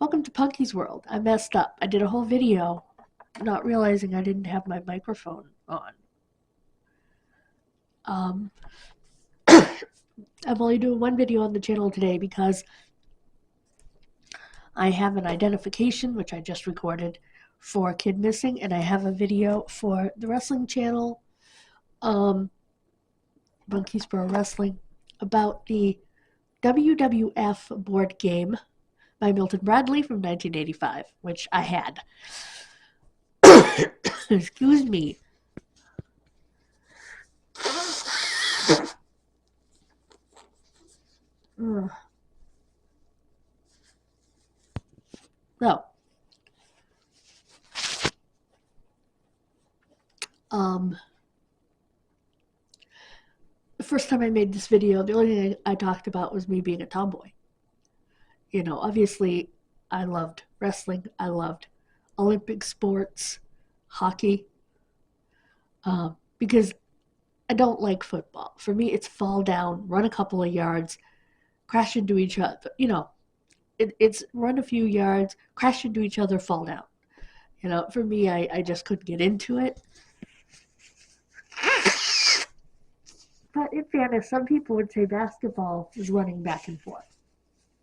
welcome to Punky's World. I messed up. I did a whole video not realizing I didn't have my microphone on. I'm only doing one video on the channel today because I have an identification, which I just recorded, for Kid Missing, and I have a video for the wrestling channel, Punky's Pro Wrestling, about the WWF board game by Milton Bradley from 1985, which I had. Excuse me. So, the first time I made this video, the only thing I talked about was me being a tomboy. You know, obviously, I loved wrestling. I loved Olympic sports, hockey, because I don't like football. For me, it's fall down, run a couple of yards, crash into each other. You know, it's run a few yards, crash into each other, fall down. You know, for me, I just couldn't get into it. But in fairness, some people would say basketball is running back and forth,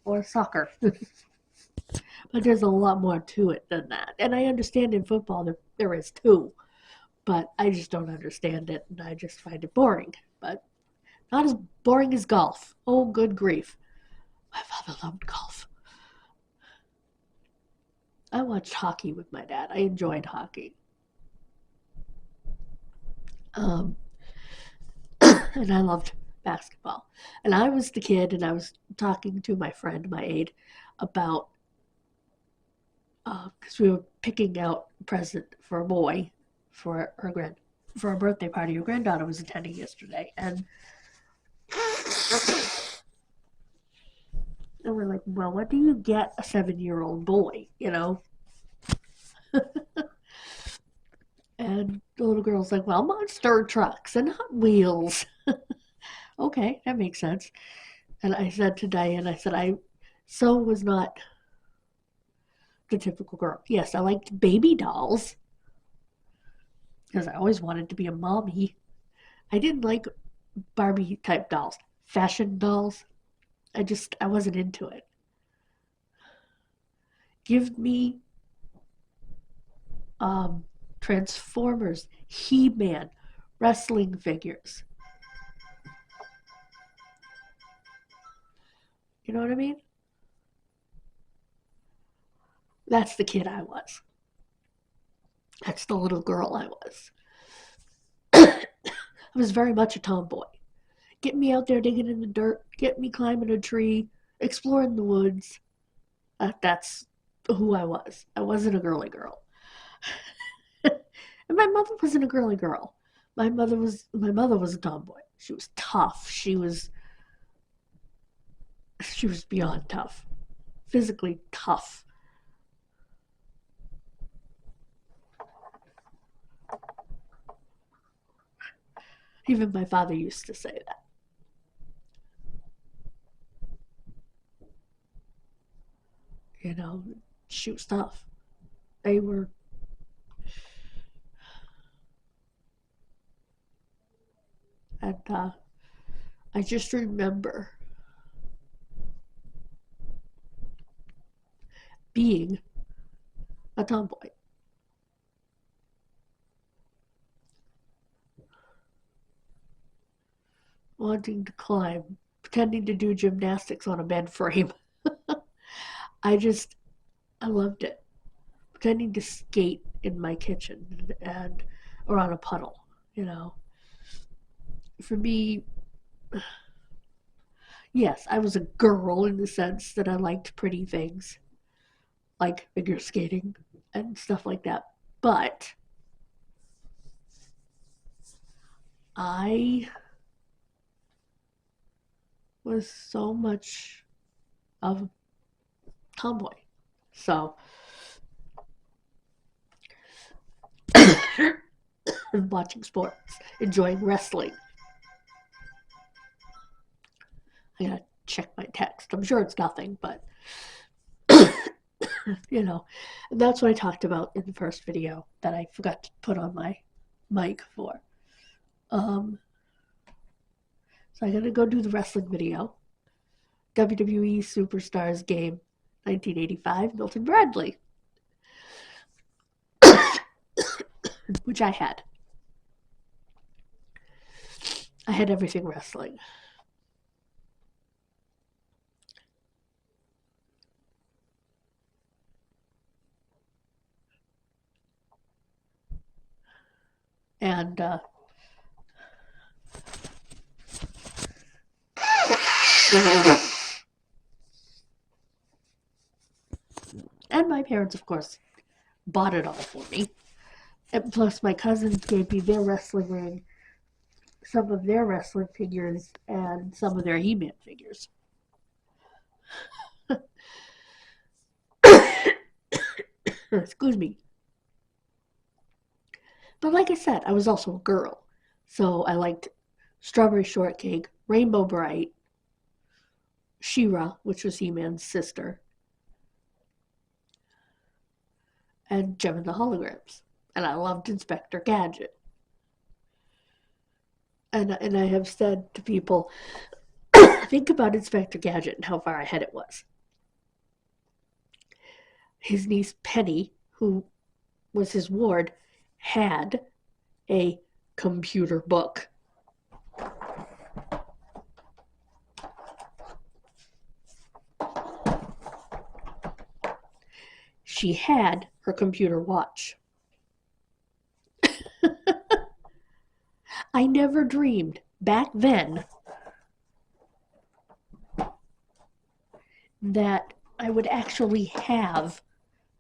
or soccer. But there's a lot more to it than that. And I understand in football there is too, but I just don't understand it, and I just find it boring. But not as boring as golf. Oh, good grief. My father loved golf. I watched hockey with my dad. I enjoyed hockey. And I loved basketball. And I was the kid, and I was talking to my friend, my aide, about, because we were picking out a present for a boy for a birthday party her granddaughter was attending yesterday. And we're like, well, what do you get a 7-year-old boy, you know? And the little girl's like, well, monster trucks and Hot Wheels. Okay, that makes sense. And I said to Diane, I was not the typical girl. Yes, I liked baby dolls, because I always wanted to be a mommy. I didn't like Barbie type dolls. Fashion dolls, I wasn't into it. Give me Transformers, He-Man, wrestling figures. You know what I mean? That's the kid I was. That's the little girl I was. I was very much a tomboy. Get me out there digging in the dirt, get me climbing a tree, exploring the woods. That's who I was. I wasn't a girly girl. And my mother wasn't a girly girl. My mother was a tomboy. She was tough. She was beyond tough. Physically tough. Even my father used to say that. You know, she was tough. They were. And I just remember being a tomboy. Wanting to climb, pretending to do gymnastics on a bed frame. I loved it. Pretending to skate in my kitchen and or on a puddle, you know. For me, yes, I was a girl in the sense that I liked pretty things, like figure skating and stuff like that. But I was so much of a tomboy. So watching sports, enjoying wrestling. I gotta check my text. I'm sure it's nothing, but you know. And that's what I talked about in the first video that I forgot to put on my mic for. Um, so I gotta go do the wrestling video. WWE Superstars Game 1985, Milton Bradley, which I had. I had everything wrestling. And and my parents, of course, bought it all for me. And plus, my cousins gave me their wrestling ring, some of their wrestling figures, and some of their He-Man figures. Excuse me. But like I said, I was also a girl. So I liked Strawberry Shortcake, Rainbow Bright, She-Ra, which was He-Man's sister, and Gem and the Holograms. And I loved Inspector Gadget. And I have said to people, think about Inspector Gadget and how far ahead it was. His niece Penny, who was his ward, had a computer book. She had her computer watch. I never dreamed back then that I would actually have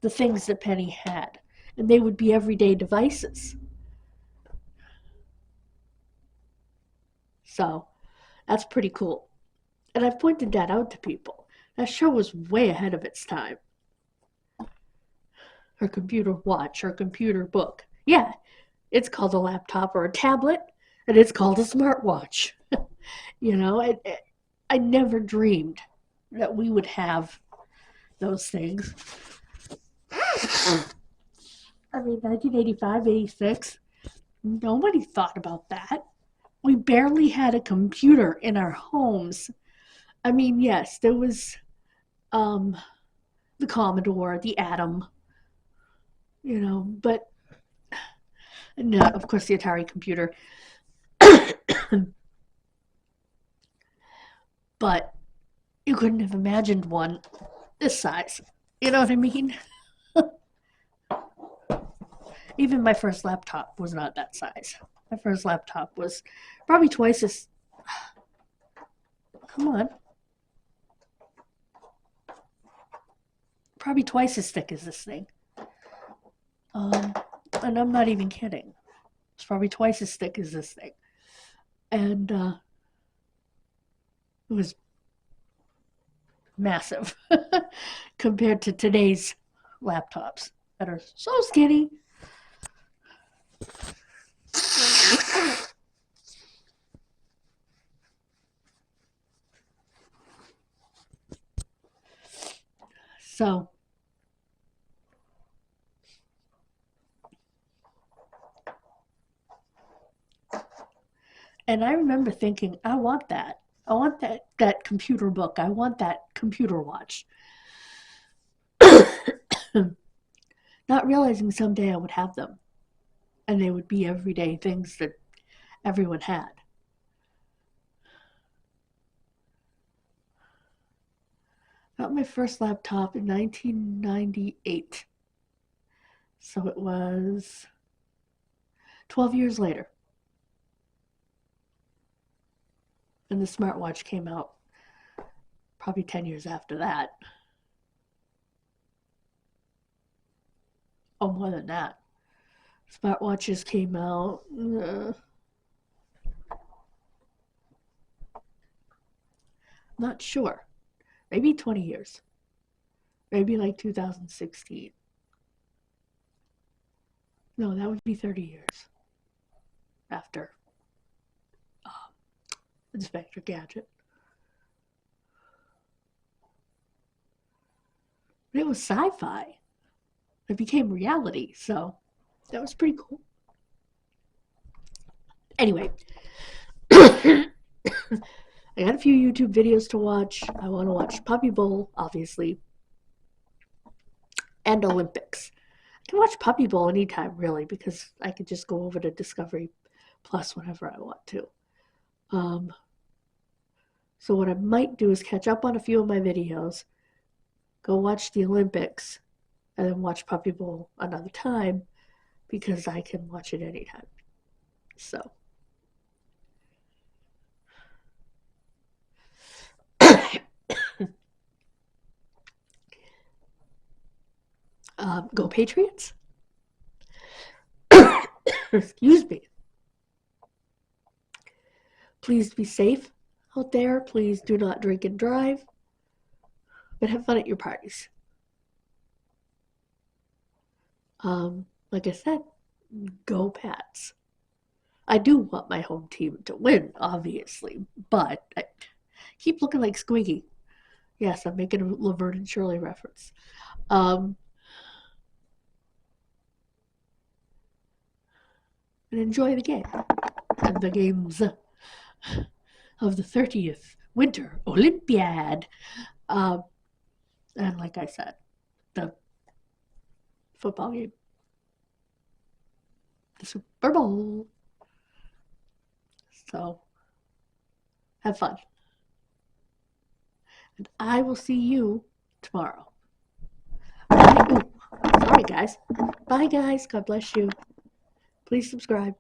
the things that Penny had, and they would be everyday devices. So that's pretty cool. And I've pointed that out to people. That show was way ahead of its time. Her computer watch, her computer book. Yeah, it's called a laptop or a tablet, and it's called a smartwatch. You know, I never dreamed that we would have those things. I mean, 1985, 86, nobody thought about that. We barely had a computer in our homes. I mean, yes, there was the Commodore, the Atom, you know, but no, of course, the Atari computer. But you couldn't have imagined one this size. You know what I mean? Even my first laptop was not that size. My first laptop was probably twice as. Come on. Probably twice as thick as this thing. And I'm not even kidding. It's probably twice as thick as this thing. And it was massive compared to today's laptops that are so skinny. So, and I remember thinking, I want that. I want that computer book. I want that computer watch. Not realizing someday I would have them. And they would be everyday things that everyone had. Got my first laptop in 1998. So it was 12 years later. And the smartwatch came out probably 10 years after that. Oh, more than that. Smartwatches came out. Not sure. Maybe 20 years. Maybe like 2016. No, that would be 30 years after Inspector Gadget. But it was sci-fi. It became reality, so that was pretty cool. Anyway, I got a few YouTube videos to watch. I want to watch Puppy Bowl, obviously, and Olympics. I can watch Puppy Bowl anytime, really, because I could just go over to Discovery Plus whenever I want to. So what I might do is catch up on a few of my videos, go watch the Olympics, and then watch Puppy Bowl another time, because I can watch it anytime. So. Go Patriots. Excuse me. Please be safe out there. Please do not drink and drive. But have fun at your parties. Like I said, go Pats. I do want my home team to win, obviously, but I keep looking like Squeaky. Yes, I'm making a Laverne and Shirley reference. And enjoy the game. And the games of the 30th Winter Olympiad. And like I said, the football game. The Super Bowl. So, have fun. And I will see you tomorrow. Bye. Ooh, sorry, guys. Bye, guys. God bless you. Please subscribe.